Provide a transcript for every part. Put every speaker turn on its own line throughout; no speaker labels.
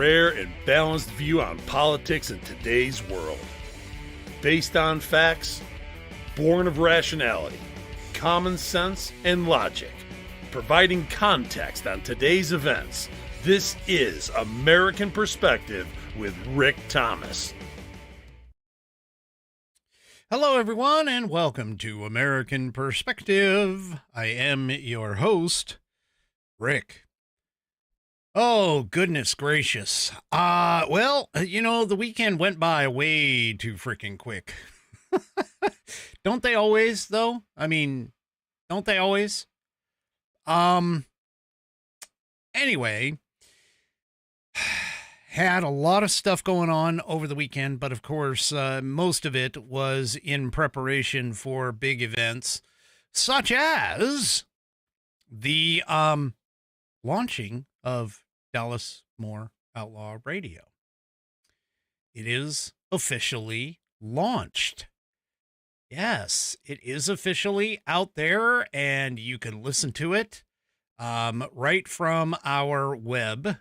rare and balanced view on politics in today's world. Based on facts, born of rationality, common sense, and logic, providing context on today's events, this is American Perspective with Rick Thomas.
Hello, everyone, and welcome to American Perspective. I am your host, Rick. Oh, goodness gracious. The weekend went by way too freaking quick. Don't they always, though? I mean, don't they always? Anyway, had a lot of stuff going on over the weekend, but of course, most of it was in preparation for big events, such as the launching of Dallas More Outlaw Radio. It is officially launched. Yes, it is officially out there, and you can listen to it right from our web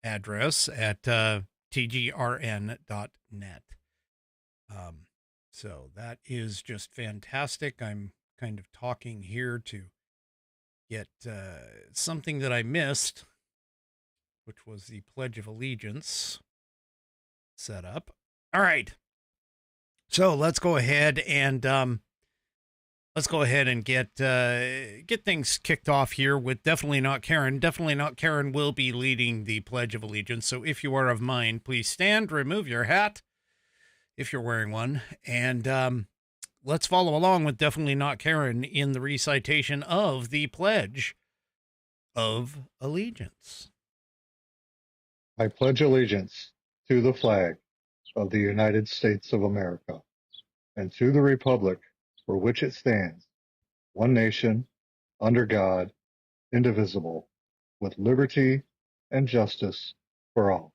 address at tgrn.net. So that is just fantastic. I'm kind of talking here to get something that I missed, which was the Pledge of Allegiance set up. All right. So let's go ahead and get things kicked off here with Definitely Not Karen. Definitely Not Karen will be leading the Pledge of Allegiance. So if you are of mind, please stand, remove your hat if you're wearing one, and let's follow along with Definitely Not Karen in the recitation of the Pledge of Allegiance.
I pledge allegiance to the flag of the United States of America and to the republic for which it stands, one nation, under God, indivisible, with liberty and justice for all.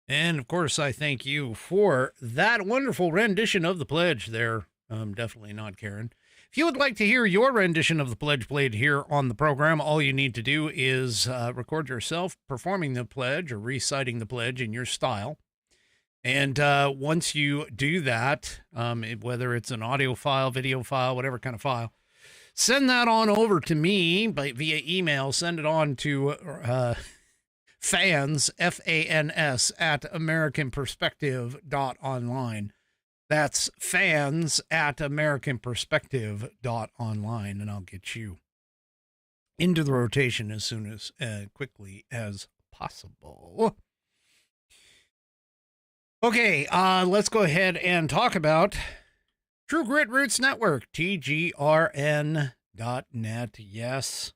And, of course, I thank you for that wonderful rendition of the pledge there. Definitely Not Karen. If you would like to hear your rendition of the pledge played here on the program, all you need to do is record yourself performing the pledge or reciting the pledge in your style. And once you do that, whether it's an audio file, video file, whatever kind of file, send that on over to me via email. Send it on to fans, F-A-N-S, at americanperspective.online. That's fans at americanperspective.online, and I'll get you into the rotation as soon as quickly as possible. Okay, let's go ahead and talk about True Grit Roots Network, TGRN.net. Yes,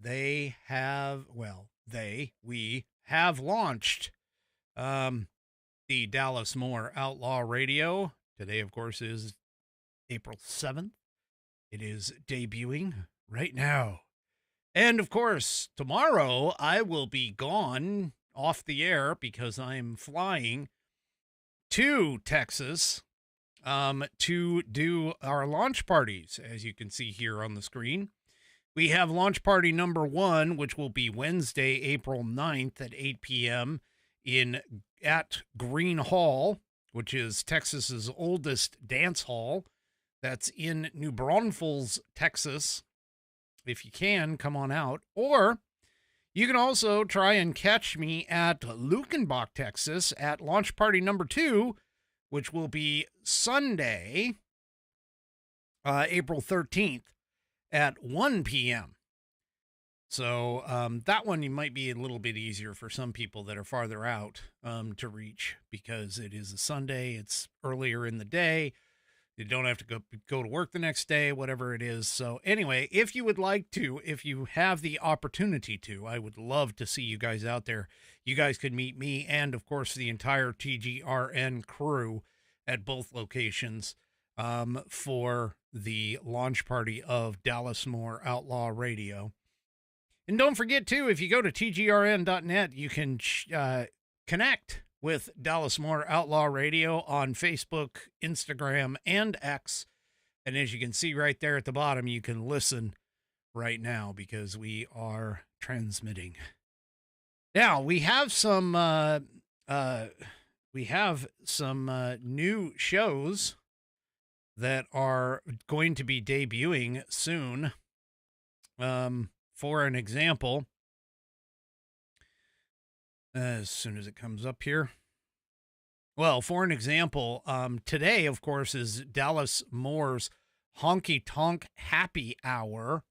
we have launched the Dallas More Outlaw Radio. Today, of course, is April 7th. It is debuting right now. And, of course, tomorrow I will be gone off the air because I'm flying to Texas to do our launch parties, as you can see here on the screen. We have launch party number 1, which will be Wednesday, April 9th at 8 p.m. at Green Hall, which is Texas's oldest dance hall. That's in New Braunfels, Texas. If you can, come on out. Or you can also try and catch me at Lukenbach, Texas at launch party number 2, which will be Sunday, April 13th at 1 p.m. So that one you might be a little bit easier for some people that are farther out to reach, because it is a Sunday. It's earlier in the day. You don't have to go to work the next day, whatever it is. So anyway, if you would like to, if you have the opportunity to, I would love to see you guys out there. You guys could meet me and, of course, the entire TGRN crew at both locations for the launch party of Dallas More Outlaw Radio. And don't forget, too, if you go to tgrn.net, you can connect with Dallas More Outlaw Radio on Facebook, Instagram, and X. And as you can see right there at the bottom, you can listen right now because we are transmitting Now we have some new shows that are going to be debuting soon. For an example, as soon as it comes up here. Well, for an example, today, of course, is Dallas Moore's Honky Tonk Happy Hour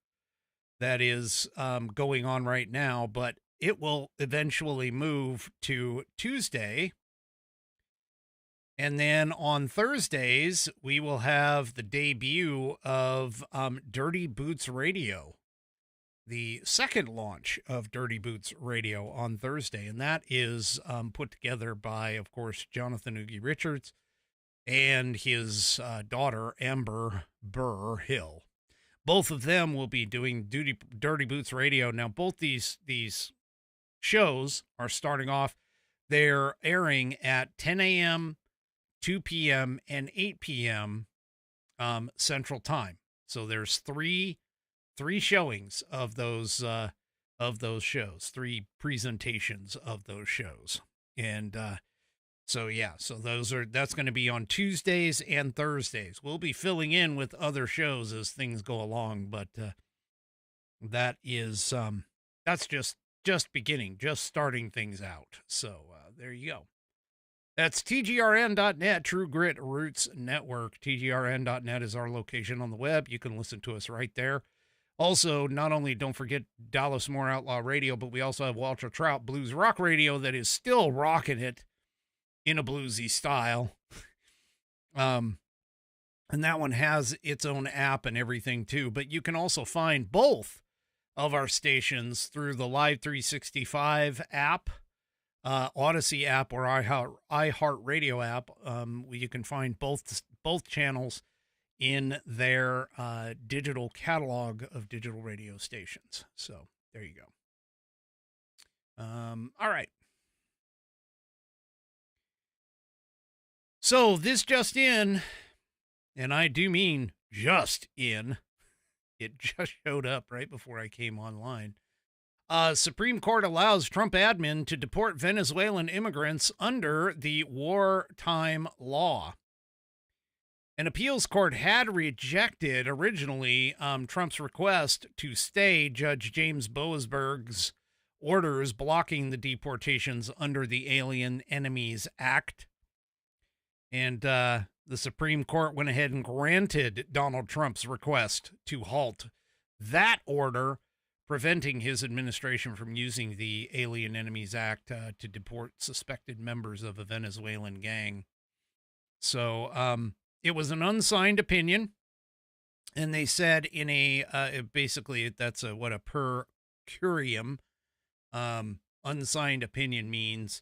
that is going on right now, but it will eventually move to Tuesday. And then on Thursdays, we will have the debut of Dirty Boots Radio, the second launch of Dirty Boots Radio on Thursday. And that is put together by, of course, Jonathan Oogie Richards and his daughter, Amber Burr Hill. Both of them will be doing Dirty Boots Radio. Now, both these shows are starting off. They're airing at 10 a.m., 2 p.m., and 8 p.m. Central Time. So there's three showings of those shows, three presentations of those shows. And so that's going to be on Tuesdays and Thursdays. We'll be filling in with other shows as things go along, but that is that's just beginning, just starting things out. So there you go. That's TGRN.net, True Grit Roots Network. TGRN.net is our location on the web. You can listen to us right there. Also, not only don't forget Dallas Moore Outlaw Radio, but we also have Walter Trout Blues Rock Radio that is still rocking it in a bluesy style. And that one has its own app and everything too. But you can also find both of our stations through the Live 365 app, Odyssey app, or iHeartRadio app. You can find both channels in their digital catalog of digital radio stations. So there you go. All right. So this just in, and I do mean just in, it just showed up right before I came online. Supreme Court allows Trump admin to deport Venezuelan immigrants under the wartime law. An appeals court had rejected originally Trump's request to stay Judge James Boasberg's orders blocking the deportations under the Alien Enemies Act. And the Supreme Court went ahead and granted Donald Trump's request to halt that order, preventing his administration from using the Alien Enemies Act to deport suspected members of a Venezuelan gang. So it was an unsigned opinion, and they said in a basically that's a per curiam unsigned opinion means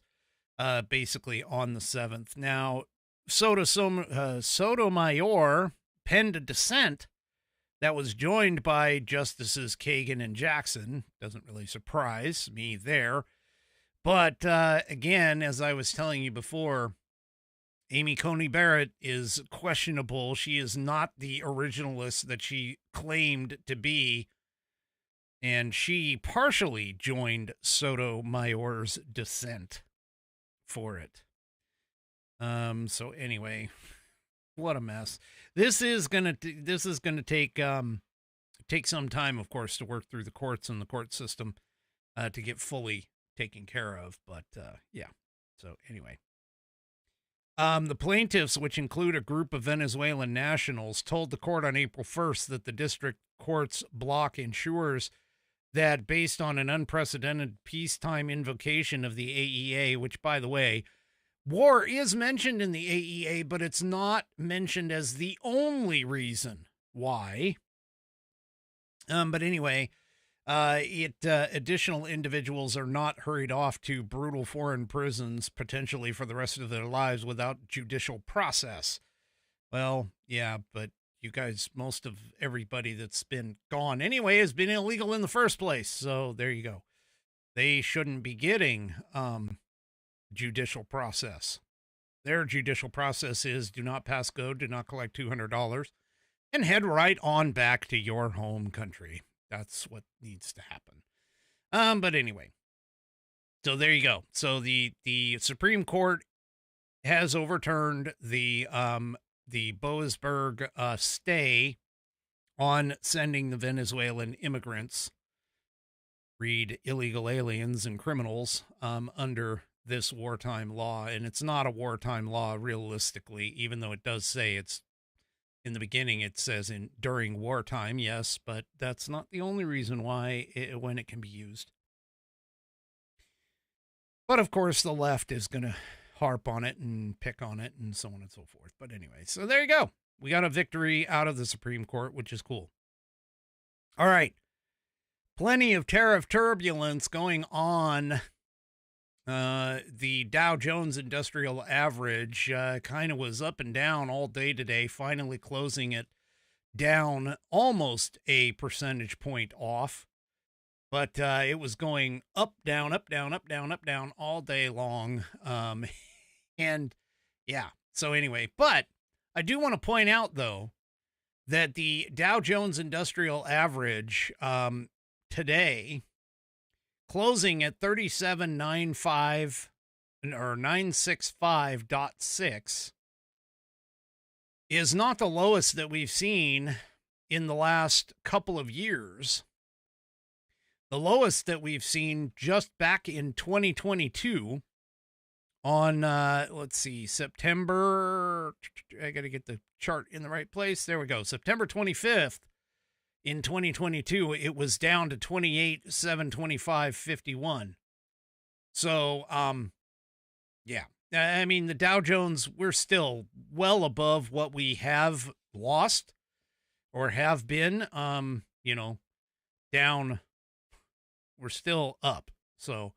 basically on the 7th. Now, Sotomayor penned a dissent that was joined by Justices Kagan and Jackson. Doesn't really surprise me there. But again, as I was telling you before, Amy Coney Barrett is questionable. She is not the originalist that she claimed to be. And she partially joined Sotomayor's dissent for it. So anyway, what a mess. This is gonna take some time, of course, to work through the courts and the court system to get fully taken care of. But yeah. So anyway, the plaintiffs, which include a group of Venezuelan nationals, told the court on April 1st that the district court's block ensures that, based on an unprecedented peacetime invocation of the AEA, which, by the way, war is mentioned in the AEA, but it's not mentioned as the only reason why. But anyway, additional individuals are not hurried off to brutal foreign prisons, potentially for the rest of their lives, without judicial process. Well, yeah, but you guys, most of everybody that's been gone anyway has been illegal in the first place. So there you go. They shouldn't be getting judicial process. Their judicial process is do not pass go, do not collect $200, and head right on back to your home country. That's what needs to happen. But anyway, So there you go. So the Supreme Court has overturned the Boasberg stay on sending the Venezuelan immigrants, read illegal aliens and criminals, under this wartime law. And it's not a wartime law realistically, even though it does say it's in the beginning, it says during wartime. Yes, but that's not the only reason why when it can be used. But of course, the left is going to harp on it and pick on it and so on and so forth. But anyway, so there you go. We got a victory out of the Supreme Court, which is cool. All right. Plenty of tariff turbulence going on. The Dow Jones Industrial Average kind of was up and down all day today, finally closing it down almost a percentage point off. But it was going up, down, up, down, up, down, up, down all day long. And yeah, so anyway, but I do want to point out, though, that the Dow Jones Industrial Average today, closing at 3795 or 965.6, is not the lowest that we've seen in the last couple of years. The lowest that we've seen just back in 2022 on, let's see, September, I got to get the chart in the right place. There we go. September 25th in 2022, it was down to 28,725.51. So, yeah, I mean, the Dow Jones, we're still well above what we have lost or have been, down. We're still up. So,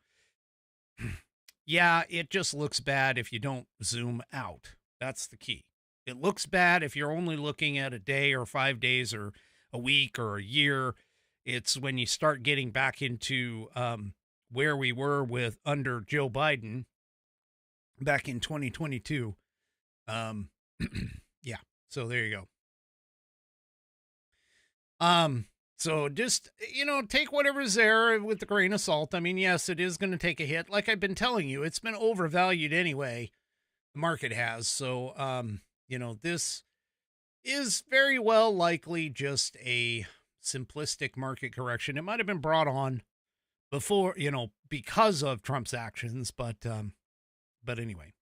yeah, it just looks bad if you don't zoom out. That's the key. It looks bad if you're only looking at a day or 5 days or a week or a year. It's when you start getting back into where we were with under Joe Biden back in 2022. Yeah, so there you go. So just, take whatever's there with a grain of salt. I mean, yes, it is going to take a hit. Like I've been telling you, it's been overvalued anyway. The market has. So, this is very well likely just a simplistic market correction. It might have been brought on before, because of Trump's actions, but anyway.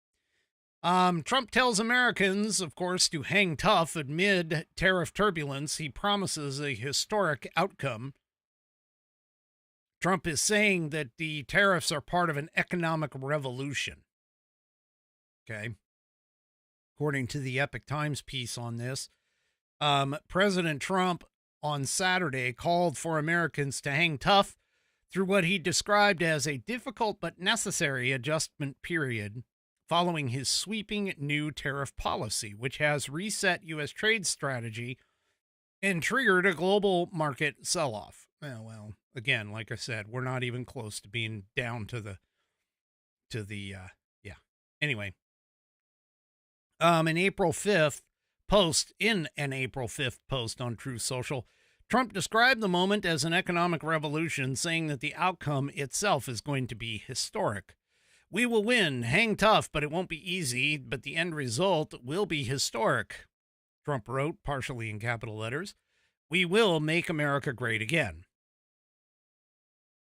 Trump tells Americans, of course, to hang tough amid tariff turbulence. He promises a historic outcome. Trump is saying that the tariffs are part of an economic revolution. Okay. According to the Epoch Times piece on this, President Trump on Saturday called for Americans to hang tough through what he described as a difficult but necessary adjustment period following his sweeping new tariff policy, which has reset U.S. trade strategy and triggered a global market sell-off. Well, again, like I said, we're not even close to being down to the yeah. Anyway, in an April 5th post on Truth Social, Trump described the moment as an economic revolution, saying that the outcome itself is going to be historic. We will win, hang tough, but it won't be easy, but the end result will be historic, Trump wrote, partially in capital letters. We will make America great again.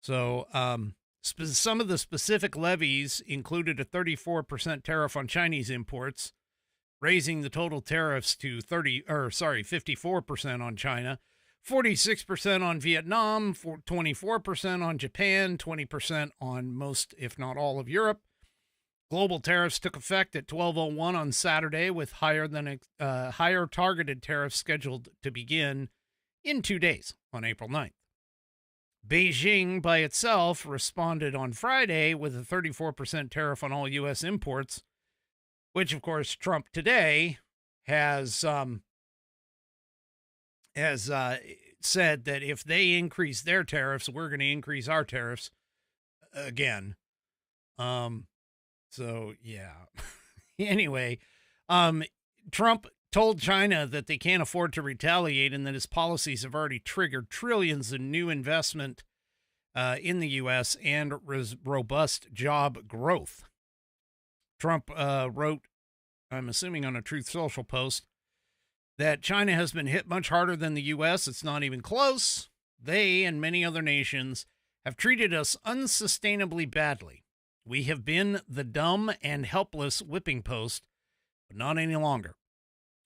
So some of the specific levies included a 34% tariff on Chinese imports, raising the total tariffs to 54% on China, 46% on Vietnam, 24% on Japan, 20% on most, if not all, of Europe. Global tariffs took effect at 12:01 on Saturday, with higher targeted tariffs scheduled to begin in 2 days on April 9th. Beijing, by itself, responded on Friday with a 34% tariff on all U.S. imports, which, of course, Trump today has said that if they increase their tariffs, we're going to increase our tariffs again. So yeah. Anyway, Trump told China that they can't afford to retaliate and that his policies have already triggered trillions in new investment in the U.S. and robust job growth. Trump wrote, I'm assuming on a Truth Social post, that China has been hit much harder than the U.S. It's not even close. They and many other nations have treated us unsustainably badly. We have been the dumb and helpless whipping post, but not any longer.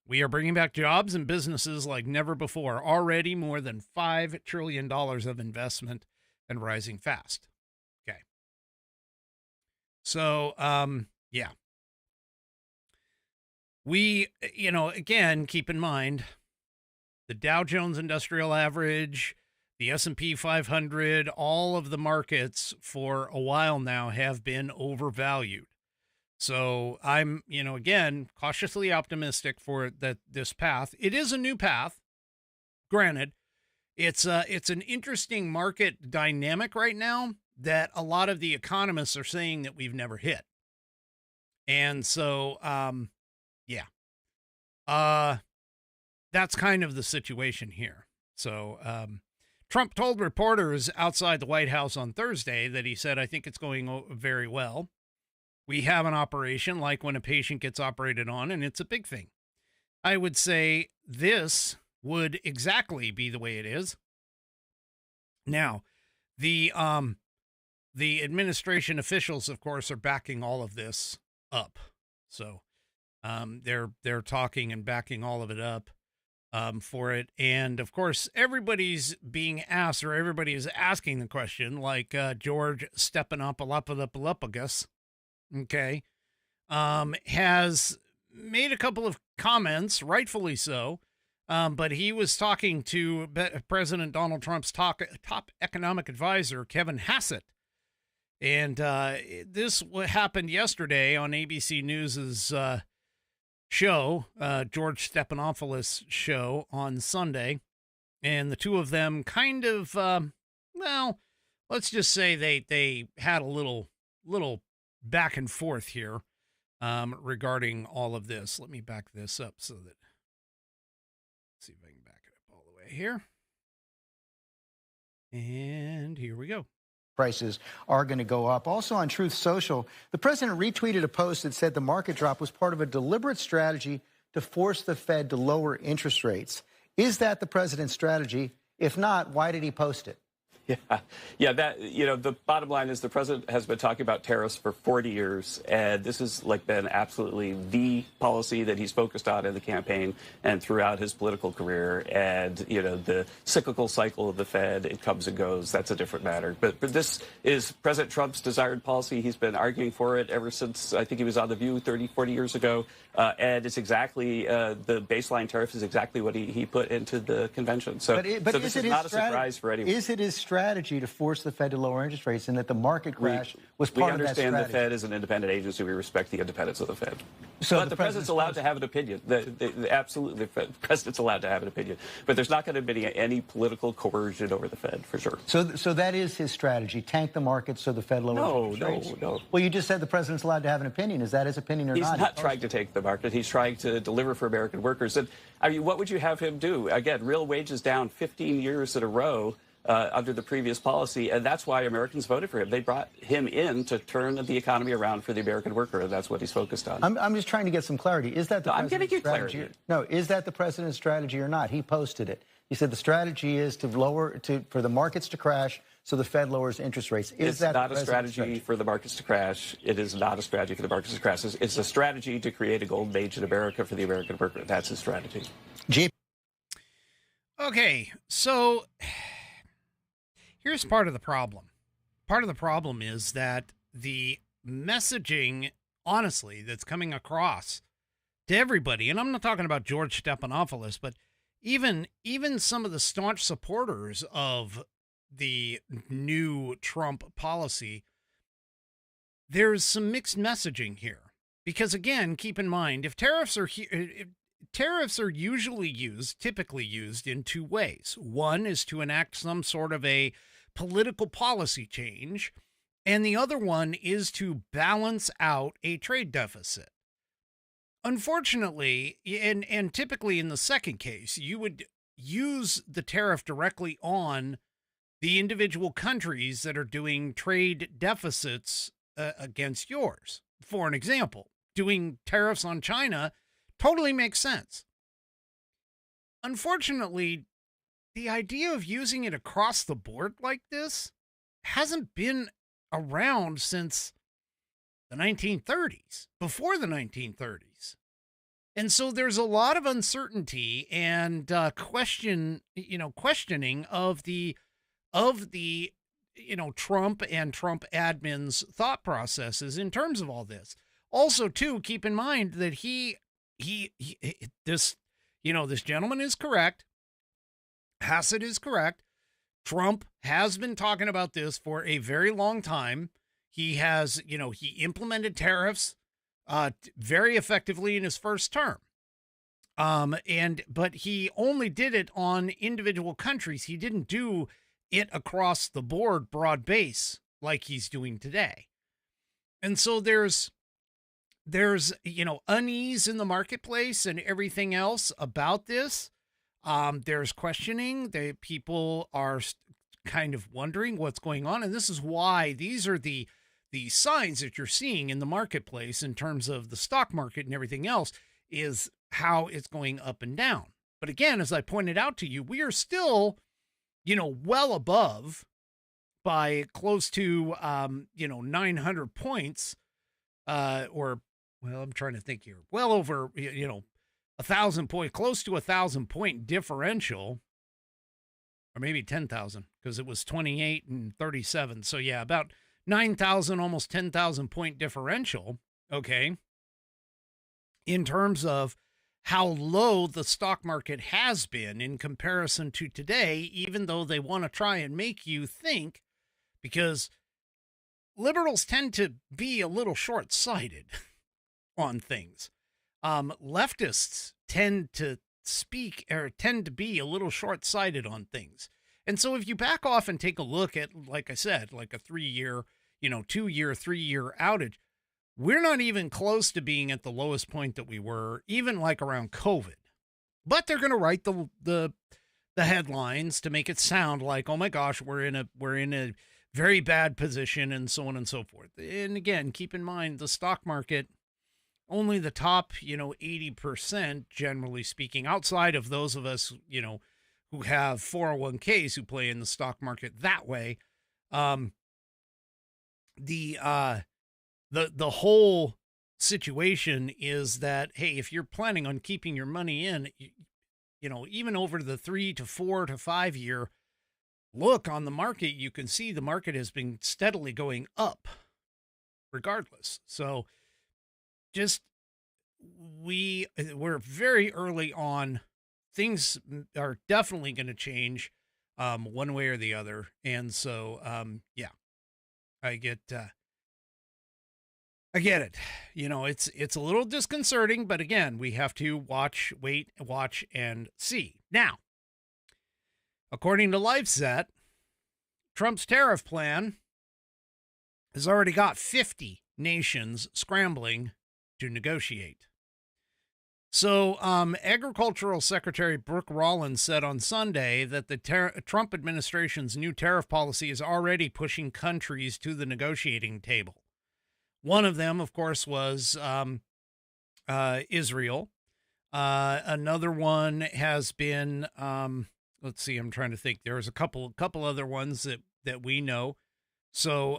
We are bringing back jobs and businesses like never before. Already more than $5 trillion of investment and rising fast. Okay. So, yeah. We, again, keep in mind the Dow Jones Industrial Average, the S&P 500, all of the markets for a while now have been overvalued. So I'm, again, cautiously optimistic for this path. It is a new path. Granted, it's an interesting market dynamic right now that a lot of the economists are saying that we've never hit. And so, that's kind of the situation here. So, Trump told reporters outside the White House on Thursday that he said, I think it's going very well. We have an operation like when a patient gets operated on, and it's a big thing. I would say this would exactly be the way it is. Now, the administration officials, of course, are backing all of this up. So they're talking and backing all of it up for it. And of course, everybody's being asked, or everybody is asking the question, like George Stephanopoulos, okay, has made a couple of comments, rightfully so. But he was talking to President Donald Trump's top economic advisor, Kevin Hassett. And this happened yesterday on ABC News's show, George Stephanopoulos' show on Sunday. And the two of them kind of, let's just say they had a little back and forth here regarding all of this. Let me back this up so that, see if I can back it up all the way here. And here we go.
Prices are going to go up. Also on Truth Social, the president retweeted a post that said the market drop was part of a deliberate strategy to force the Fed to lower interest rates. Is that the president's strategy? If not, why did he post it?
Yeah, the bottom line is the president has been talking about tariffs for 40 years, and this has been absolutely the policy that he's focused on in the campaign and throughout his political career. And, the cyclical cycle of the Fed, it comes and goes. That's a different matter. But this is President Trump's desired policy. He's been arguing for it ever since, I think he was on The View 30, 40 years ago. And it's exactly, the baseline tariff is exactly what he put into the convention. So this is not a surprise for anyone.
Is it his strategy to force the Fed to lower interest rates, and that the market crash was part of that strategy?
We understand the Fed is an independent agency. We respect the independence of the Fed.
So
but the president's allowed to have an opinion. Absolutely, the president's allowed to have an opinion. But there's not going to be any political coercion over the Fed, for sure.
So that is his strategy, tank the market so the Fed lowers interest rates?
No.
Well, you just said the president's allowed to have an opinion. Is that his opinion or not?
He's not trying to take the market. He's trying to deliver for American workers. And, what would you have him do? Again, real wages down 15 years in a row. Under the previous policy, and that's why Americans voted for him. They brought him in to turn the economy around for the American worker, and that's what he's focused on.
I'm just trying to get some clarity. Is that the president's
strategy?
Clarity. No, is that the president's strategy or not? He posted it. He said the strategy is for the markets to crash so the Fed lowers interest rates. Is that
not a strategy for the markets to crash? It is not a strategy for the markets to crash. It's a strategy to create a golden age in America for the American worker. That's his strategy.
Okay, so here's part of the problem. Part of the problem is that the messaging, honestly, that's coming across to everybody, and I'm not talking about George Stephanopoulos, but even some of the staunch supporters of the new Trump policy, there's some mixed messaging here. Because again, keep in mind, if tariffs are typically used in two ways. One is to enact some sort of a political policy change, and the other one is to balance out a trade deficit. Unfortunately, and typically in the second case, you would use the tariff directly on the individual countries that are doing trade deficits against yours. For an example, doing tariffs on China totally makes sense. Unfortunately, the idea of using it across the board like this hasn't been around since the 1930s, before the 1930s. And so there's a lot of uncertainty and questioning of the Trump and Trump admins' thought processes in terms of all this. Also, too, keep in mind that this gentleman is correct. Hassett is correct. Trump has been talking about this for a very long time. He has, he implemented tariffs very effectively in his first term. But he only did it on individual countries. He didn't do it across the board, broad base, like he's doing today. And so there's unease in the marketplace and everything else about this. There's questioning. People are kind of wondering what's going on. And this is why these are the signs that you're seeing in the marketplace in terms of the stock market and everything else, is how it's going up and down. But again, as I pointed out to you, we are still, well above by close to, 900 points, I'm trying to think here, well over, 1,000 point, close to 1,000 point differential, or maybe 10,000, because it was 28 and 37. So yeah, about 9,000, almost 10,000 point differential. Okay. In terms of how low the stock market has been in comparison to today, even though they want to try and make you think, because liberals tend to be a little short-sighted on things. Leftists tend to be a little short-sighted on things. And so if you back off and take a look at, like I said, like a 3-year, 2-year, 3-year outage, we're not even close to being at the lowest point that we were, even like around COVID. But they're going to write the headlines to make it sound like, oh my gosh, we're in a very bad position, and so on and so forth. And again, keep in mind the stock market, only the top, 80%, generally speaking, outside of those of us, who have 401ks who play in the stock market that way. The whole situation is that, hey, if you're planning on keeping your money in, even over the 3 to 4 to 5 year look on the market, you can see the market has been steadily going up regardless. So we're very early on. Things are definitely going to change one way or the other. And so, I get it. It's a little disconcerting, but again, we have to watch and see. Now, according to LifeSet, Trump's tariff plan has already got 50 nations scrambling to negotiate. So, Agricultural Secretary Brooke Rollins said on Sunday that the Trump administration's new tariff policy is already pushing countries to the negotiating table. One of them, of course, was Israel. Another one has been, let's see, I'm trying to think. There's a couple other ones that we know. So,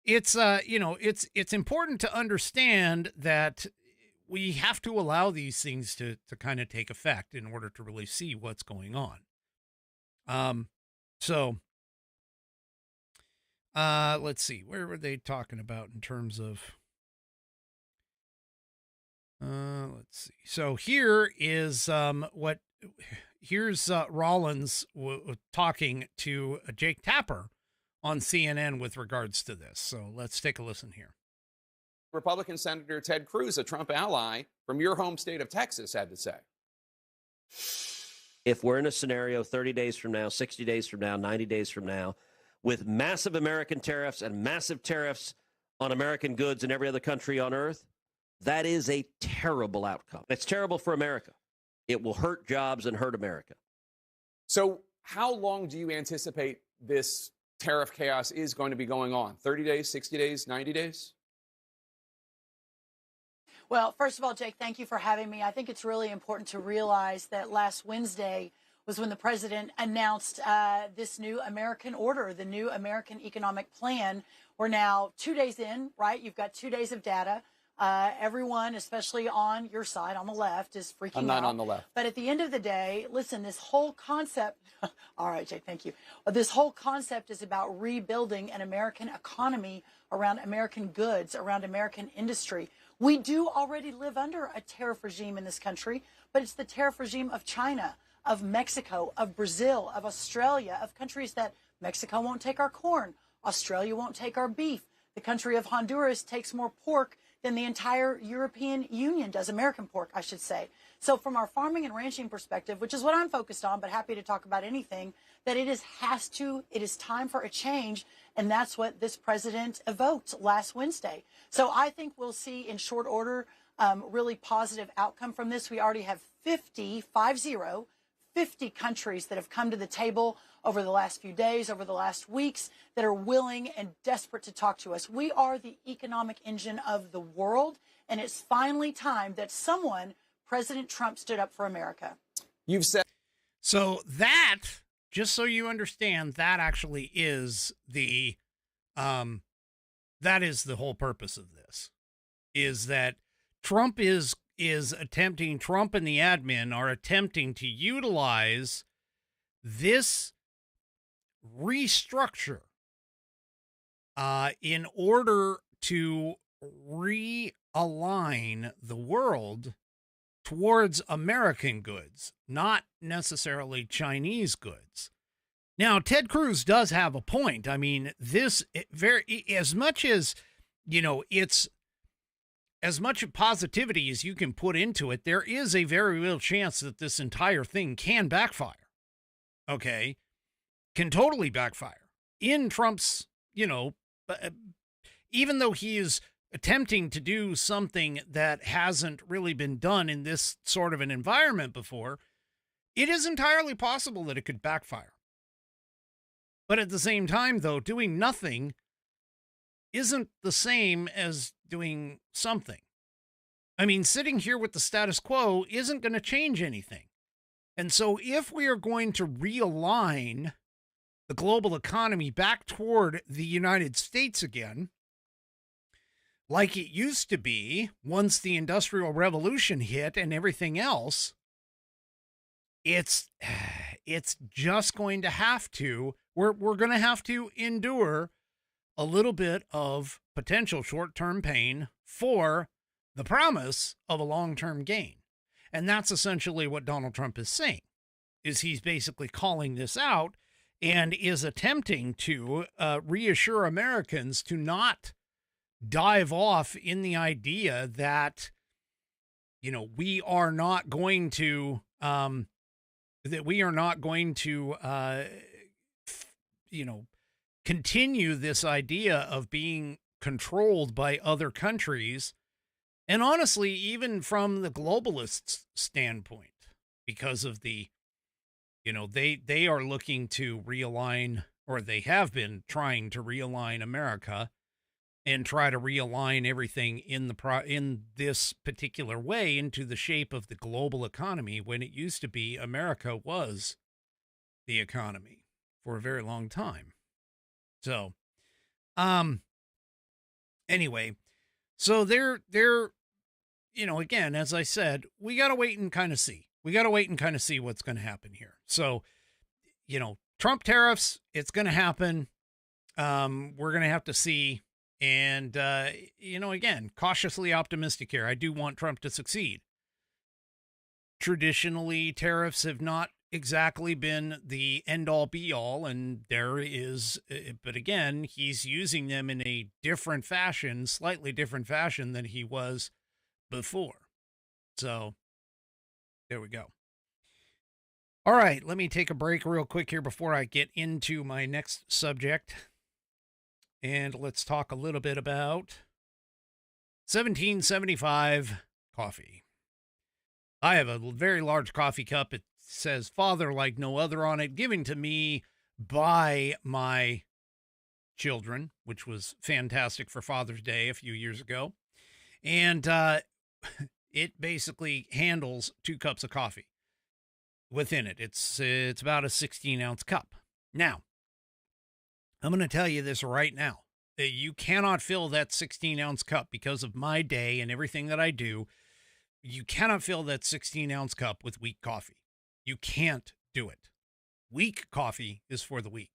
it's important to understand that we have to allow these things to kind of take effect in order to really see what's going on. Let's see, where were they talking about in terms of, let's see. So here is, here's Rollins talking to Jake Tapper on CNN with regards to this. So let's take a listen here.
Republican Senator Ted Cruz, a Trump ally from your home state of Texas, had to say.
If we're in a scenario 30 days from now, 60 days from now, 90 days from now, with massive American tariffs and massive tariffs on American goods in every other country on earth, that is a terrible outcome. It's terrible for America. It will hurt jobs and hurt America.
So How long do you anticipate this tariff chaos is going to be going on? 30 days, 60 days, 90 days?
Well, first of all, Jake, thank you for having me. I think it's really important to realize that last Wednesday was when the president announced this new American order, the new American economic plan. We're now 2 days in, right? You've got 2 days of data. Everyone, especially on your side, on the left, is freaking out.
I'm not on the left.
But at the end of the day, listen, this whole concept, all right, Jake, thank you. This whole concept is about rebuilding an American economy around American goods, around American industry. We do already live under a tariff regime in this country, but it's the tariff regime of China, of Mexico, of Brazil, of Australia, of countries that Mexico won't take our corn, Australia won't take our beef. The country of Honduras takes more pork than the entire European Union does, American pork, I should say. So from our farming and ranching perspective, which is what I'm focused on, but happy to talk about anything, that it is time for a change, and that's what this president evoked last Wednesday. So I think we'll see in short order really positive outcome from this. We already have 50 countries that have come to the table over the last few days, over the last weeks, that are willing and desperate to talk to us. We are the economic engine of the world, and it's finally time that someone, President Trump, stood up for America.
You've said.
So that, just so you understand, that actually is the, that is the whole purpose of this, is that Trump is attempting, Trump and the admin are attempting to utilize this restructure in order to realign the world towards American goods, not necessarily Chinese goods. Now, Ted Cruz does have a point. I mean, this as much as, it's as much positivity as you can put into it, there is a very real chance that this entire thing can backfire. Okay? Can totally backfire. In Trump's, even though he is attempting to do something that hasn't really been done in this sort of an environment before, it is entirely possible that it could backfire. But at the same time, though, doing nothing isn't the same as doing something. I mean, sitting here with the status quo isn't going to change anything. And so if we are going to realign the global economy back toward the United States again, like it used to be once the Industrial Revolution hit and everything else, it's just going to have to, we're going to have to endure a little bit of potential short-term pain for the promise of a long-term gain. And that's essentially what Donald Trump is saying, is he's basically calling this out and is attempting to reassure Americans to not dive off in the idea that, we are not going to, continue this idea of being controlled by other countries. And honestly, even from the globalists' standpoint, because of the, they are looking to realign, or they have been trying to realign America and try to realign everything in this particular way into the shape of the global economy, when it used to be America was the economy for a very long time. So, anyway, so they're, again, as I said, we got to wait and kind of see. We got to wait and kind of see what's going to happen here. So, Trump tariffs, it's going to happen. We're going to have to see. And, again, cautiously optimistic here. I do want Trump to succeed. Traditionally, tariffs have not exactly been the end-all be-all, and but again, he's using them in a different fashion, slightly different fashion than he was before. So, there we go. All right, let me take a break real quick here before I get into my next subject. And let's talk a little bit about 1775 coffee. I have a very large coffee cup. It's says "Father like no other" on it, given to me by my children, which was fantastic for Father's Day a few years ago. And it basically handles 2 cups of coffee within it. It's about a 16-ounce cup. Now, I'm going to tell you this right now. You cannot fill that 16-ounce cup because of my day and everything that I do. You cannot fill that 16-ounce cup with weak coffee. You can't do it. Weak coffee is for the weak.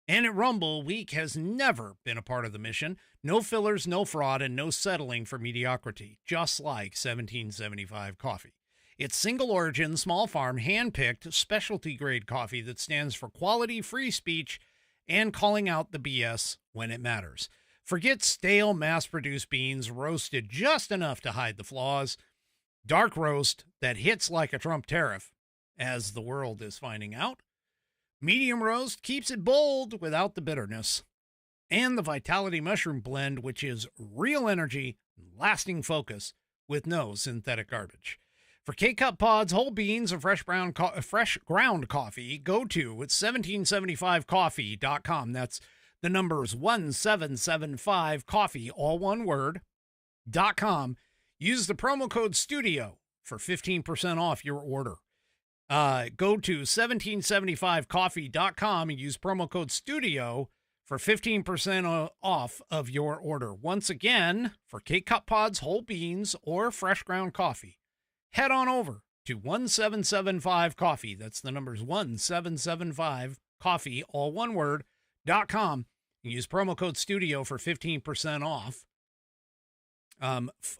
And at Rumble, weak has never been a part of the mission. No fillers, no fraud, and no settling for mediocrity, just like 1775 coffee. It's single origin, small farm, hand-picked, specialty-grade coffee that stands for quality, free speech, and calling out the BS when it matters. Forget stale, mass-produced beans roasted just enough to hide the flaws. Dark roast that hits like a Trump tariff, as the world is finding out. Medium roast keeps it bold without the bitterness. And the Vitality Mushroom Blend, which is real energy, lasting focus with no synthetic garbage. For K-Cup pods, whole beans, or fresh ground coffee, go to 1775coffee.com. That's the numbers 1775coffee, all one word, .com. Use the promo code STUDIO for 15% off your order. Go to 1775coffee.com and use promo code STUDIO for 15% off of your order. Once again, for K-Cup pods, whole beans, or fresh ground coffee, head on over to 1775coffee. That's the numbers 1775coffee, all one word, .com, and use promo code STUDIO for 15% off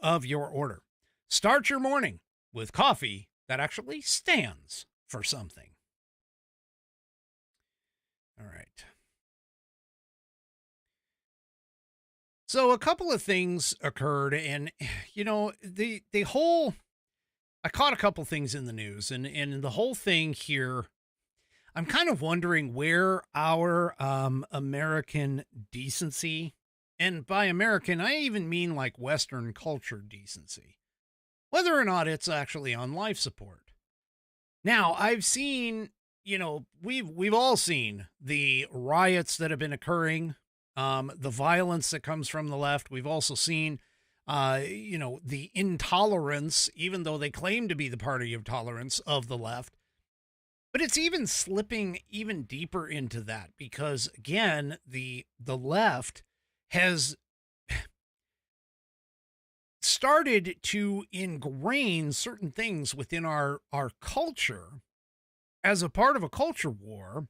of your order. Start your morning with coffee that actually stands for something. All right. So a couple of things occurred, and, you know, the whole, I caught a couple things in the news, and the whole thing here, I'm kind of wondering where our American decency, and by American, I even mean like Western culture decency, whether or not it's actually on life support. Now, I've seen, you know, we've all seen the riots that have been occurring, the violence that comes from the left. We've also seen, you know, the intolerance, even though they claim to be the party of tolerance, of the left. But it's even slipping even deeper into that because, again, the left has started to ingrain certain things within our culture as a part of a culture war,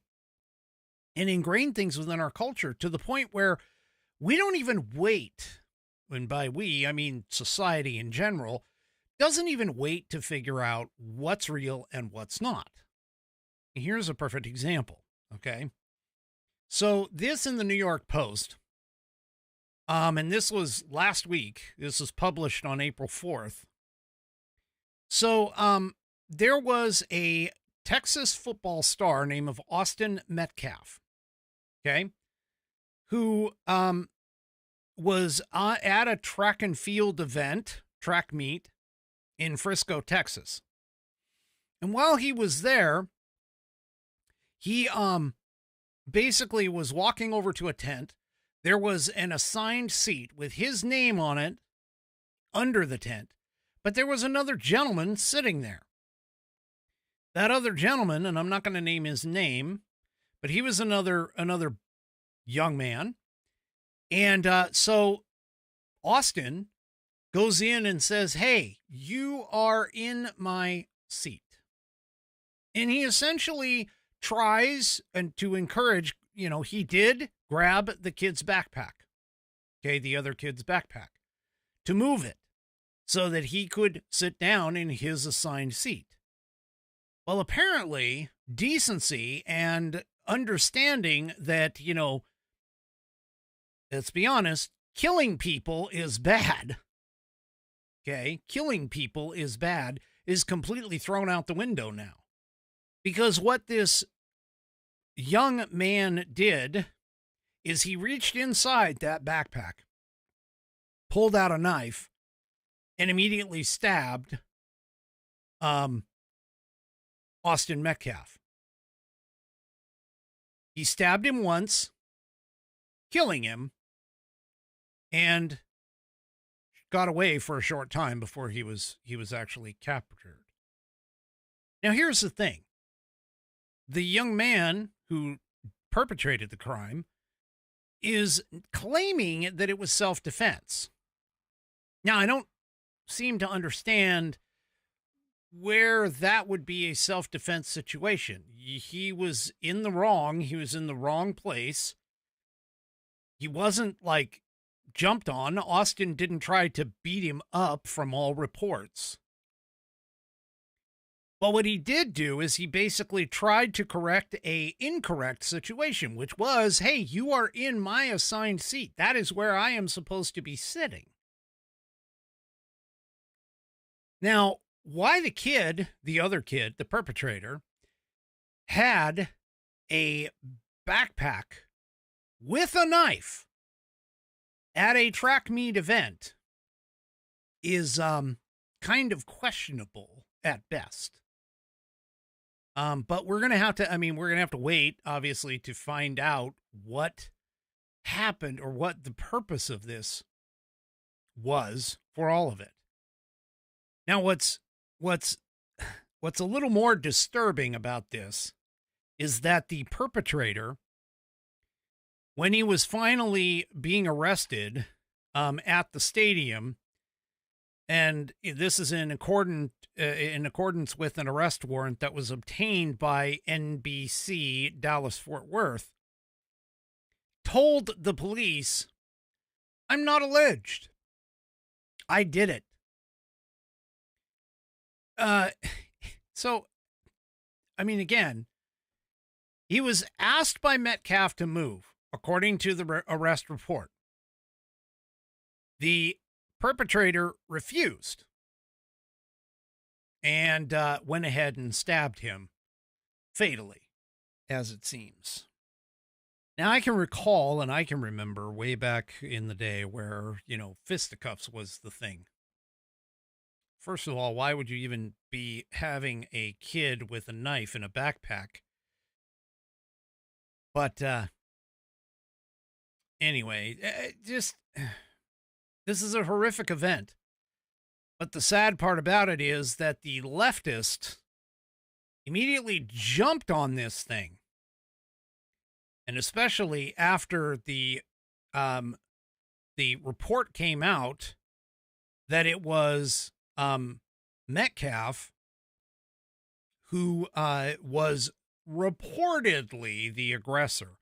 and ingrain things within our culture to the point where we don't even wait. And by we, I mean society in general, doesn't even wait to figure out what's real and what's not. Here's a perfect example. Okay. So this in the New York Post, and this was last week. This was published on April 4th. So there was a Texas football star named of Austin Metcalf, okay, who was at a track and field event, track meet, in Frisco, Texas. And while he was there, he basically was walking over to a tent. There was an assigned seat with his name on it under the tent, but there was another gentleman sitting there. That other gentleman, and I'm not going to name his name, but he was another young man. And so Austin goes in and says, "Hey, you are in my seat." And he essentially tries to encourage, you know, he did grab the kid's backpack, okay, the other kid's backpack, to move it so that he could sit down in his assigned seat. Well, apparently, decency and understanding that, you know, let's be honest, killing people is bad. Okay, killing people is bad is completely thrown out the window now. Because what this young man did is he reached inside that backpack, pulled out a knife, and immediately stabbed Austin Metcalf. He stabbed him once, killing him, and got away for a short time before he was actually captured. Now, here's the thing. The young man who perpetrated the crime is claiming that it was self-defense. Now, I don't seem to understand where that would be a self-defense situation. He was in the wrong. He was in the wrong place. He wasn't like jumped on. Austin didn't try to beat him up from all reports. But what he did do is he basically tried to correct a incorrect situation, which was, hey, you are in my assigned seat. That is where I am supposed to be sitting. Now, why the kid, the other kid, the perpetrator, had a backpack with a knife at a track meet event is kind of questionable at best. But we're going to have to, we're going to have to wait, obviously, to find out what happened or what the purpose of this was for all of it. Now, what's a little more disturbing about this is that the perpetrator, when he was finally being arrested at the stadium, and this is in accordance with an arrest warrant that was obtained by NBC Dallas-Fort Worth, told the police, "I'm not alleged. I did it." So, again, he was asked by Metcalf to move, according to the arrest report. The perpetrator refused and went ahead and stabbed him fatally, as it seems. Now, I can recall and I can remember way back in the day where, fisticuffs was the thing. First of all, why would you even be having a kid with a knife in a backpack? But anyway, this is a horrific event. But the sad part about it is that the leftist immediately jumped on this thing. And especially after the report came out that it was Metcalf who was reportedly the aggressor.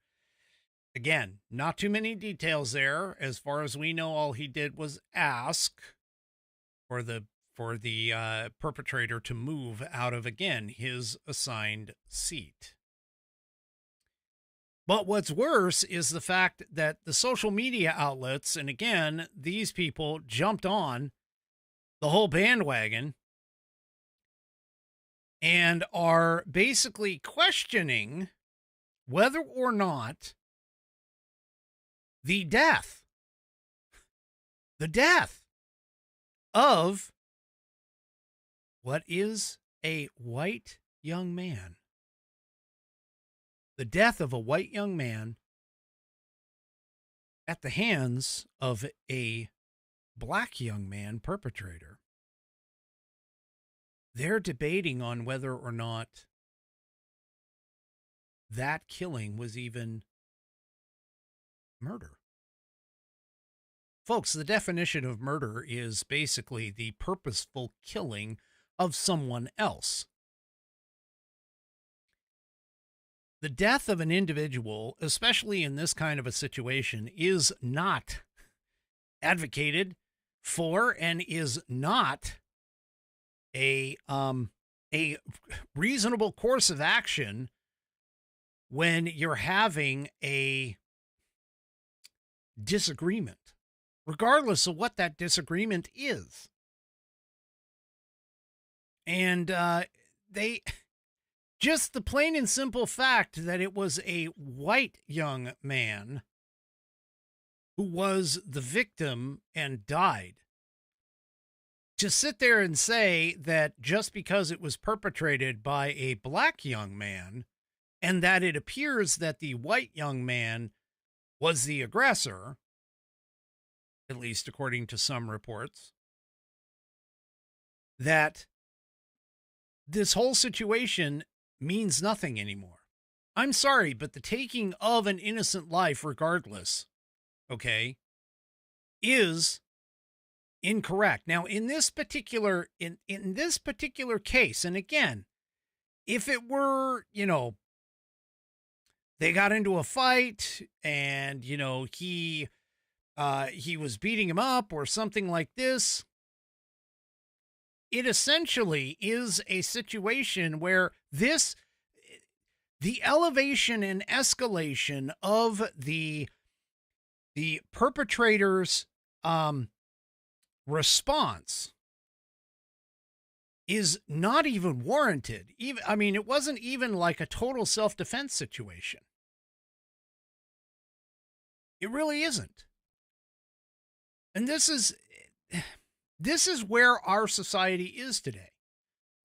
Again, not too many details there. As far as we know, all he did was ask for the perpetrator to move out of, again, his assigned seat. But what's worse is the fact that the social media outlets, and again, these people jumped on the whole bandwagon and are basically questioning whether or not the death of what is a white young man, the death of a white young man at the hands of a black young man perpetrator. They're debating on whether or not that killing was even murder. Folks, the definition of murder is basically the purposeful killing of someone else. The death of an individual, especially in this kind of a situation, is not advocated for and is not a reasonable course of action when you're having a disagreement, regardless of what that disagreement is. And just the plain and simple fact that it was a white young man who was the victim and died to sit there and say that just because it was perpetrated by a black young man and that it appears that the white young man was the aggressor, at least according to some reports, that this whole situation means nothing anymore. I'm sorry, but the taking of an innocent life, regardless, okay, is incorrect. Now, in this particular case, and again, if it were, they got into a fight and, he was beating him up or something like this, it essentially is a situation where the elevation and escalation of the perpetrator's response is not even warranted. It wasn't even like a total self-defense situation. It really isn't. And this is where our society is today.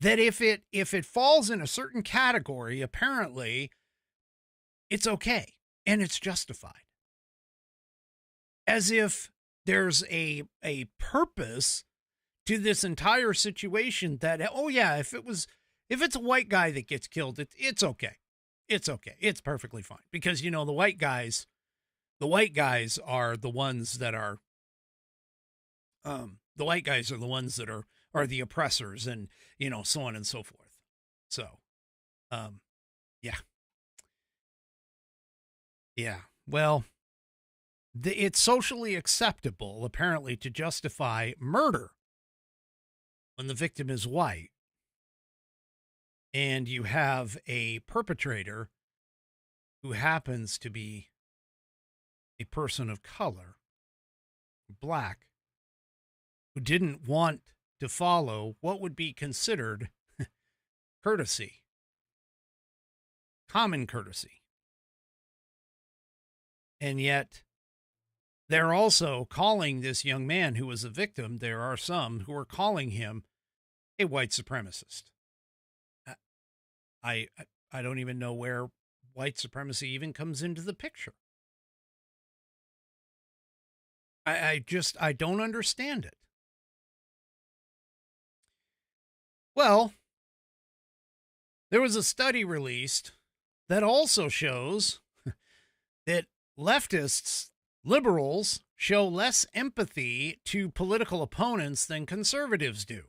That if it falls in a certain category, apparently it's okay and it's justified. As if there's a purpose to this entire situation that, oh yeah, if it's a white guy that gets killed, it's okay. It's okay. It's perfectly fine. Because, the white guys are the ones that are, are the oppressors and, so on and so forth. So, yeah. Yeah. Well, it's socially acceptable, apparently, to justify murder when the victim is white and you have a perpetrator who happens to be a person of color, black, who didn't want to follow what would be considered courtesy, common courtesy. And yet they're also calling this young man who was a victim, there are some who are calling him a white supremacist. I don't even know where white supremacy even comes into the picture. I don't understand it. Well, there was a study released that also shows that leftists, liberals, show less empathy to political opponents than conservatives do.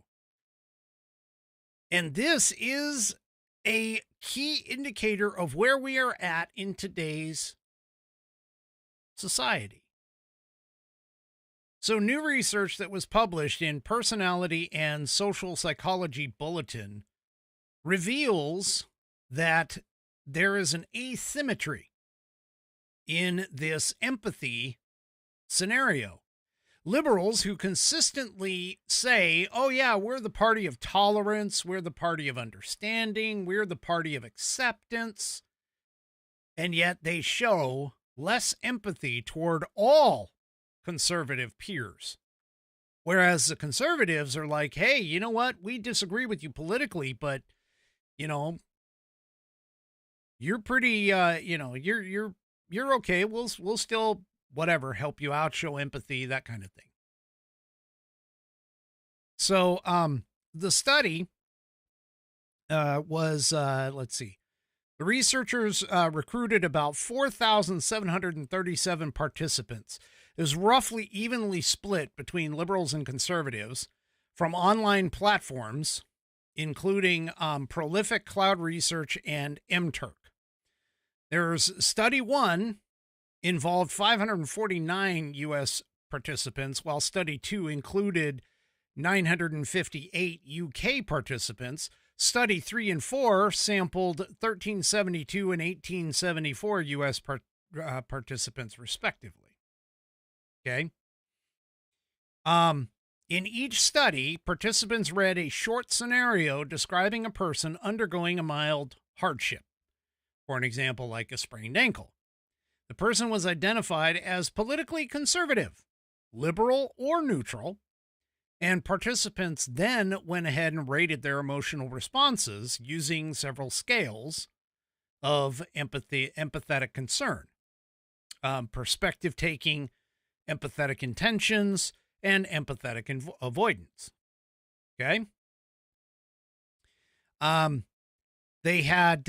And this is a key indicator of where we are at in today's society. So, new research that was published in Personality and Social Psychology Bulletin reveals that there is an asymmetry in this empathy scenario. Liberals who consistently say, oh yeah, we're the party of tolerance, we're the party of understanding, we're the party of acceptance, and yet they show less empathy toward all conservative peers. Whereas the conservatives are like, hey, you know what? We disagree with you politically, but, you're pretty, you're okay. We'll still, whatever, help you out, show empathy, that kind of thing. So, the study was, let's see. The researchers recruited about 4,737 participants. It was roughly evenly split between liberals and conservatives from online platforms, including Prolific Cloud Research and MTurk. There's study one involved 549 U.S. participants, while study two included 958 UK participants. Study 3 and 4 sampled 1372 and 1874 U.S. participants, respectively. Okay. In each study, participants read a short scenario describing a person undergoing a mild hardship. For an example, like a sprained ankle. The person was identified as politically conservative, liberal, or neutral, And participants then went ahead and rated their emotional responses using several scales of empathetic concern, perspective taking, empathetic intentions, and empathetic avoidance. Okay. They had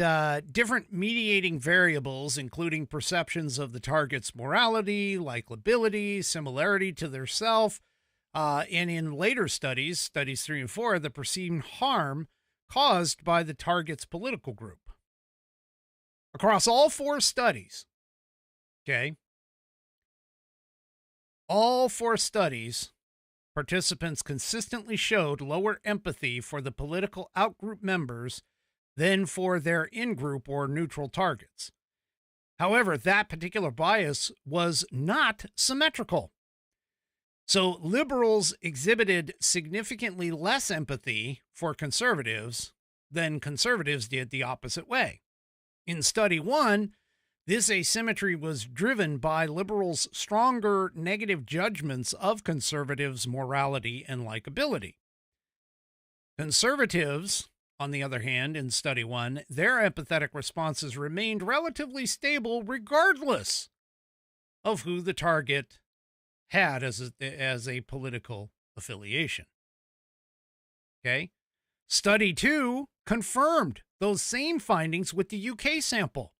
different mediating variables, including perceptions of the target's morality, likability, similarity to their self, and in later studies, studies 3 and 4, the perceived harm caused by the target's political group. Across all 4 studies, okay, all 4 studies, participants consistently showed lower empathy for the political outgroup members than for their in-group or neutral targets. However, that particular bias was not symmetrical. So liberals exhibited significantly less empathy for conservatives than conservatives did the opposite way. In study 1, this asymmetry was driven by liberals' stronger negative judgments of conservatives' morality and likability. Conservatives, on the other hand, in study 1, their empathetic responses remained relatively stable regardless of who the target had as a political affiliation. Okay? Study 2 confirmed those same findings with the UK sample.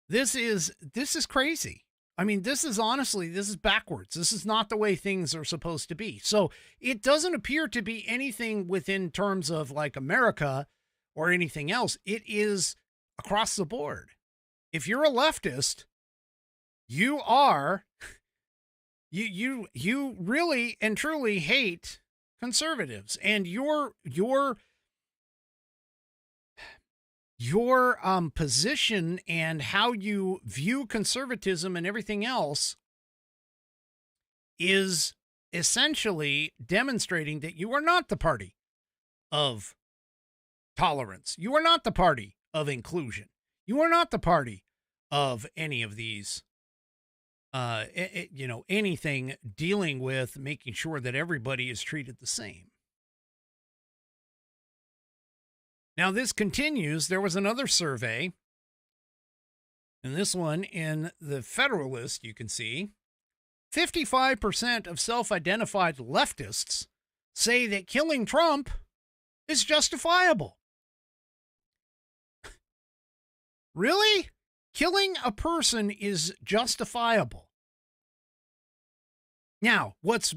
This is crazy. I mean, this is backwards. This is not the way things are supposed to be. So it doesn't appear to be anything within terms of like America or anything else. It is across the board. If you're a leftist, you are, you really and truly hate conservatives, and your position and how you view conservatism and everything else is essentially demonstrating that you are not the party of tolerance. You are not the party of inclusion. You are not the party of any of these, anything dealing with making sure that everybody is treated the same. Now, this continues. There was another survey, and this one in the Federalist, you can see, 55% of self-identified leftists say that killing Trump is justifiable. Really? Killing a person is justifiable. Now, what's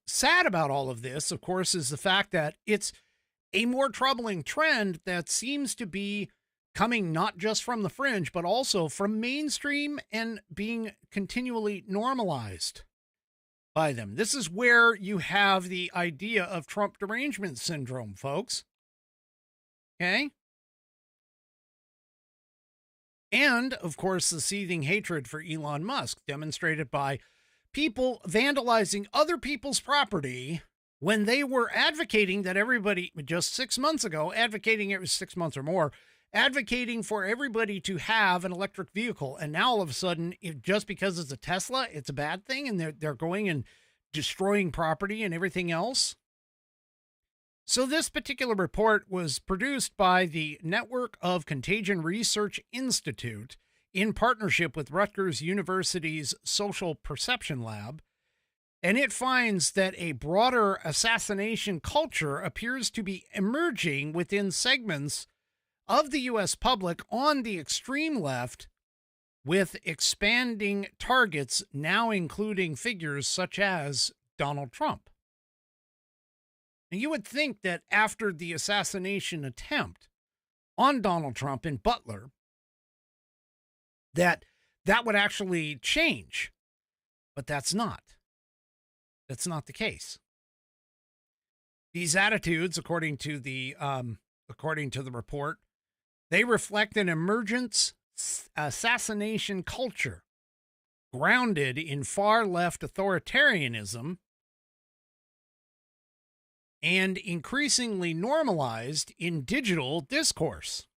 sad about all of this, of course, is the fact that it's a more troubling trend that seems to be coming not just from the fringe, but also from mainstream and being continually normalized by them. This is where you have the idea of Trump derangement syndrome, folks. Okay? And, of course, the seething hatred for Elon Musk, demonstrated by people vandalizing other people's property when they were advocating that everybody, just 6 months ago, advocating, it was 6 months or more, advocating for everybody to have an electric vehicle. And now all of a sudden, just because it's a Tesla, it's a bad thing, and they're going and destroying property and everything else. So this particular report was produced by the Network of Contagion Research Institute in partnership with Rutgers University's Social Perception Lab. And it finds that a broader assassination culture appears to be emerging within segments of the U.S. public on the extreme left, with expanding targets now including figures such as Donald Trump. And you would think that after the assassination attempt on Donald Trump in Butler, that would actually change, but that's not. That's not the case. These attitudes, according to the report, they reflect an emergent assassination culture grounded in far left authoritarianism and increasingly normalized in digital discourse.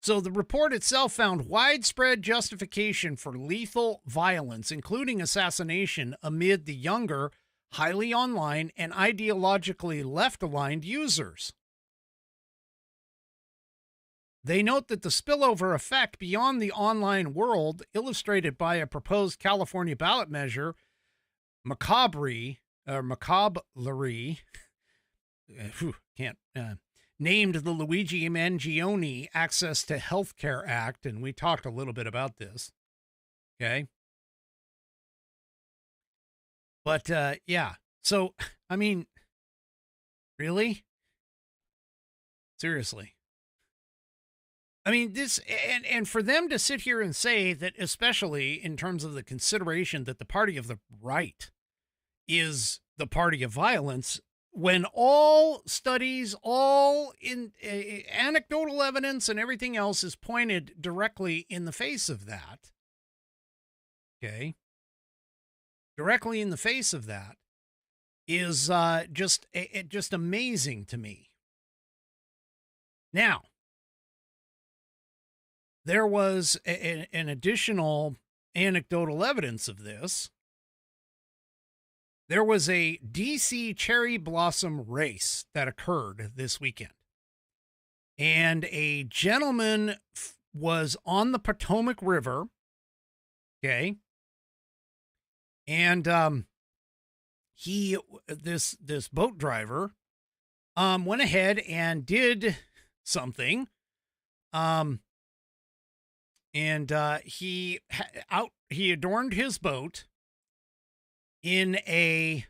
So the report itself found widespread justification for lethal violence, including assassination, amid the younger, highly online, and ideologically left-aligned users. They note that the spillover effect beyond the online world, illustrated by a proposed California ballot measure, macabre, named the Luigi Mangione Access to Healthcare Act, and we talked a little bit about this. Okay. But, yeah. So, I mean, really? Seriously. I mean, this, and for them to sit here and say that, especially in terms of the consideration that the party of the right is the party of violence, when all studies, all anecdotal evidence and everything else is pointed directly in the face of that. Okay. Directly in the face of that is just amazing to me. Now, there was an additional anecdotal evidence of this. There was a DC cherry blossom race that occurred this weekend. And a gentleman was on the Potomac River. Okay. And this boat driver went ahead and did something. He adorned his boat in a,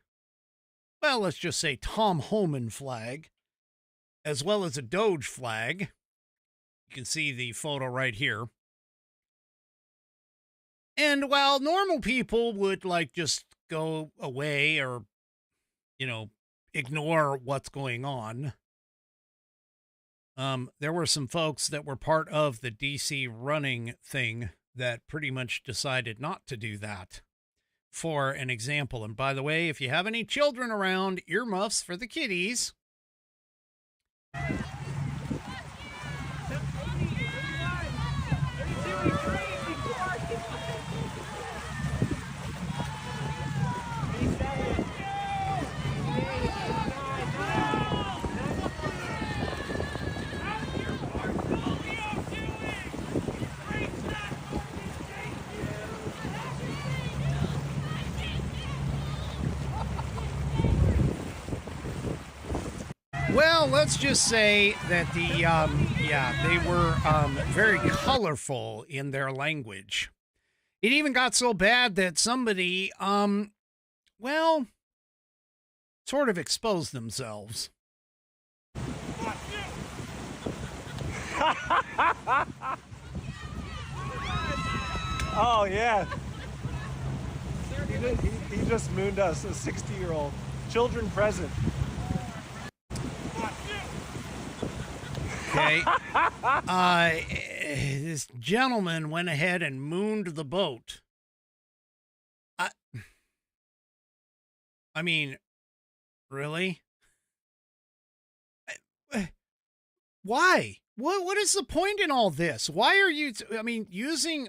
well, let's just say Tom Homan flag, as well as a Doge flag. You can see the photo right here. And while normal people would like just go away or, ignore what's going on, there were some folks that were part of the DC running thing that pretty much decided not to do that. For an example, and by the way, if you have any children around, earmuffs for the kiddies. Well, let's just say that they were very colorful in their language. It even got so bad that somebody, sort of exposed themselves.
Oh, yeah. He just mooned us, a 60-year-old. Children present.
Okay. This gentleman went ahead and mooned the boat. I mean, really? Why? What is the point in all this? Why are you,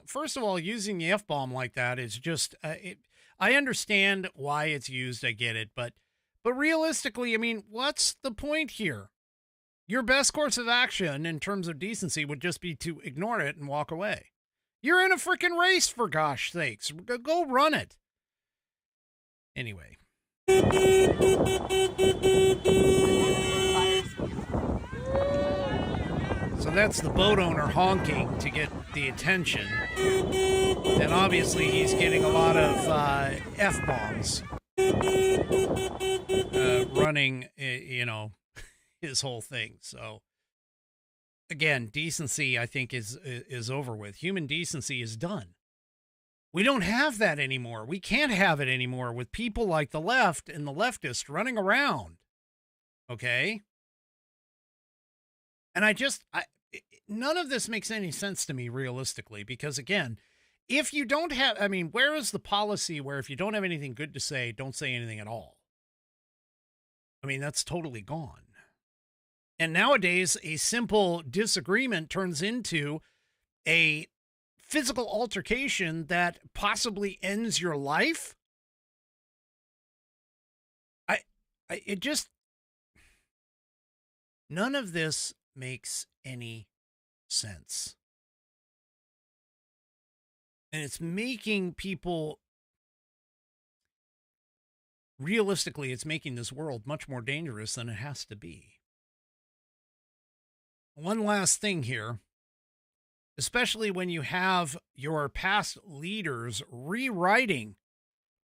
first of all, using the F-bomb like that is just, I understand why it's used. I get it. But realistically, what's the point here? Your best course of action in terms of decency would just be to ignore it and walk away. You're in a freaking race, for gosh sakes. Go run it. Anyway. So that's the boat owner honking to get the attention. And obviously he's getting a lot of F-bombs running, his whole thing. So again, decency, I think, is over with. Human decency is done. We don't have that anymore. We can't have it anymore with people like the left and the leftists running around. Okay? And none of this makes any sense to me realistically, because again, if you don't have, where is the policy where if you don't have anything good to say, don't say anything at all? That's totally gone. And nowadays, a simple disagreement turns into a physical altercation that possibly ends your life. It just, none of this makes any sense. And it's making people, realistically, it's making this world much more dangerous than it has to be. One last thing here, especially when you have your past leaders rewriting,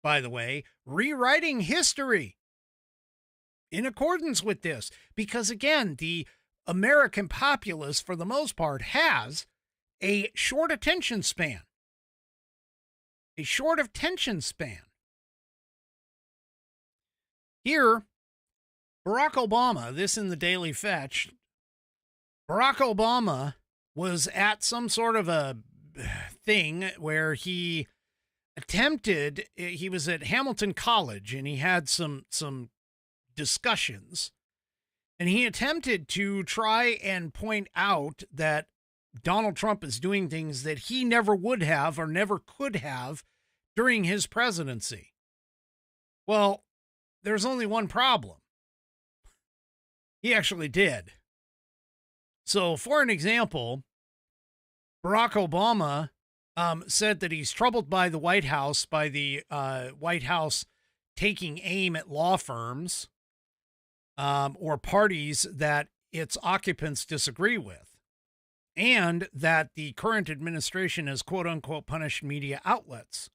by the way, rewriting history in accordance with this. Because again, the American populace, for the most part, has a short attention span. A short attention span. Here, Barack Obama, this in the Daily Fetch, Barack Obama was at some sort of a thing where he was at Hamilton College and he had some discussions, and he attempted to try and point out that Donald Trump is doing things that he never would have or never could have during his presidency. Well, there's only one problem. He actually did. So, for an example, Barack Obama said that he's troubled by the White House taking aim at law firms or parties that its occupants disagree with, and that the current administration has quote unquote punished media outlets.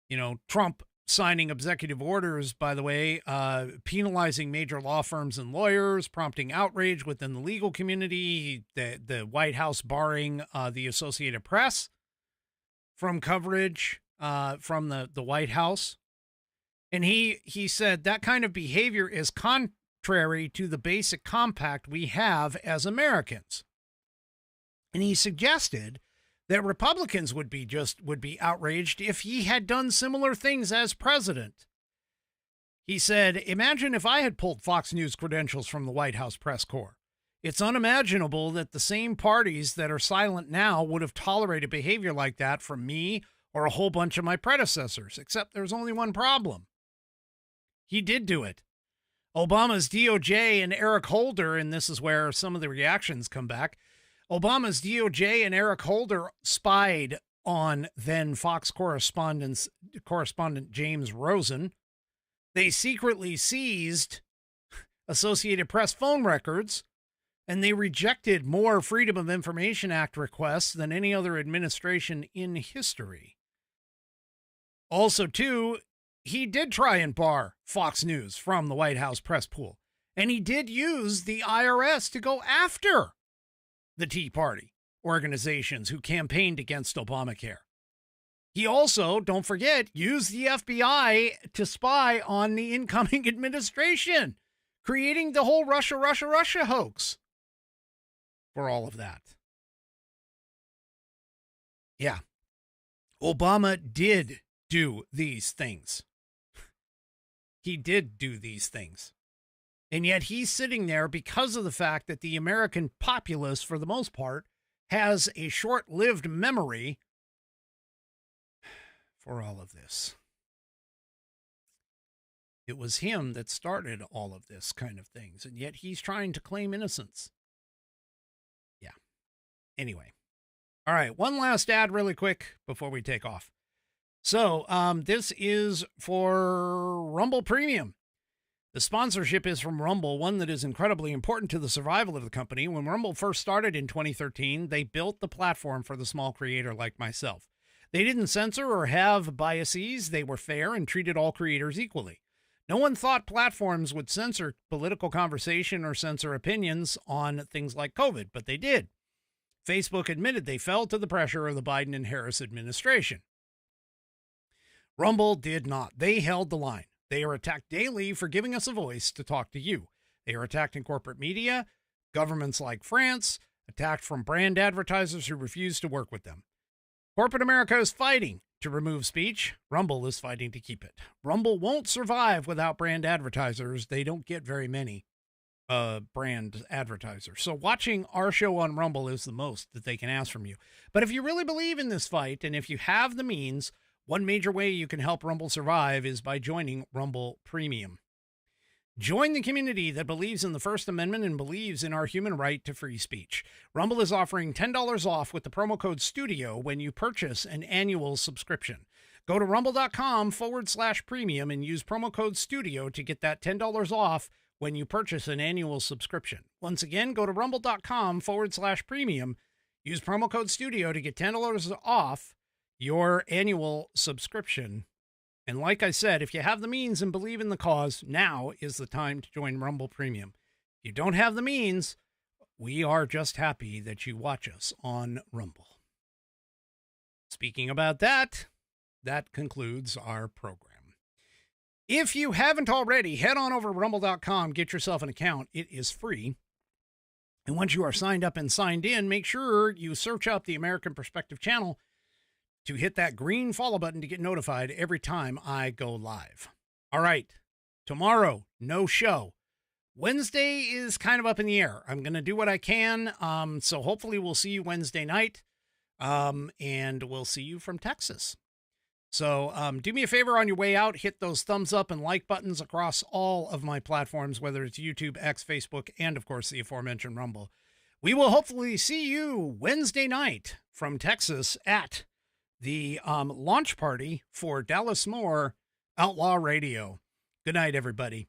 You know, Trump signing executive orders, by the way, penalizing major law firms and lawyers, prompting outrage within the legal community, the White House barring the Associated Press from coverage from the White House. And he said that kind of behavior is contrary to the basic compact we have as Americans. And he suggested that Republicans would be outraged if he had done similar things as president. He said, imagine if I had pulled Fox News credentials from the White House press corps. It's unimaginable that the same parties that are silent now would have tolerated behavior like that from me or a whole bunch of my predecessors, except there's only one problem. He did do it. Obama's DOJ and Eric Holder, and this is where some of the reactions come back, Obama's DOJ and Eric Holder spied on then Fox correspondent James Rosen. They secretly seized Associated Press phone records, and they rejected more Freedom of Information Act requests than any other administration in history. Also, too, he did try and bar Fox News from the White House press pool, and he did use the IRS to go after the Tea Party organizations who campaigned against Obamacare. He also, don't forget, used the FBI to spy on the incoming administration, creating the whole Russia hoax for all of that. Yeah, Obama did do these things. He did do these things. And yet he's sitting there because of the fact that the American populace, for the most part, has a short-lived memory for all of this. It was him that started all of this kind of things, and yet he's trying to claim innocence. Yeah. Anyway. All right, one last ad really quick before we take off. So this is for Rumble Premium. The sponsorship is from Rumble, one that is incredibly important to the survival of the company. When Rumble first started in 2013, they built the platform for the small creator like myself. They didn't censor or have biases. They were fair and treated all creators equally. No one thought platforms would censor political conversation or censor opinions on things like COVID, but they did. Facebook admitted they fell to the pressure of the Biden and Harris administration. Rumble did not. They held the line. They are attacked daily for giving us a voice to talk to you. They are attacked in corporate media, governments like France, attacked from brand advertisers who refuse to work with them. Corporate America is fighting to remove speech. Rumble is fighting to keep it. Rumble won't survive without brand advertisers. They don't get very many. brand advertiser. So watching our show on Rumble is the most that they can ask from you. But if you really believe in this fight, and if you have the means, one major way you can help Rumble survive is by joining Rumble Premium. Join the community that believes in the First Amendment and believes in our human right to free speech. Rumble is offering $10 off with the promo code STUDIO when you purchase an annual subscription. Go to rumble.com/premium and use promo code STUDIO to get that $10 off when you purchase an annual subscription. Once again, go to rumble.com/premium, use promo code STUDIO to get $10 off your annual subscription. And like I said, if you have the means and believe in the cause, now is the time to join Rumble Premium. If you don't have the means, we are just happy that you watch us on Rumble. Speaking about that, that concludes our program. If you haven't already, head on over to rumble.com, get yourself an account. It is free. And once you are signed up and signed in, make sure you search up the American Perspective channel to hit that green follow button to get notified every time I go live. All right, tomorrow, no show. Wednesday is kind of up in the air. I'm going to do what I can, so hopefully we'll see you Wednesday night, and we'll see you from Texas. So do me a favor on your way out, hit those thumbs up and like buttons across all of my platforms, whether it's YouTube, X, Facebook, and, of course, the aforementioned Rumble. We will hopefully see you Wednesday night from Texas at the launch party for Dallas Moore Outlaw Radio. Good night, everybody.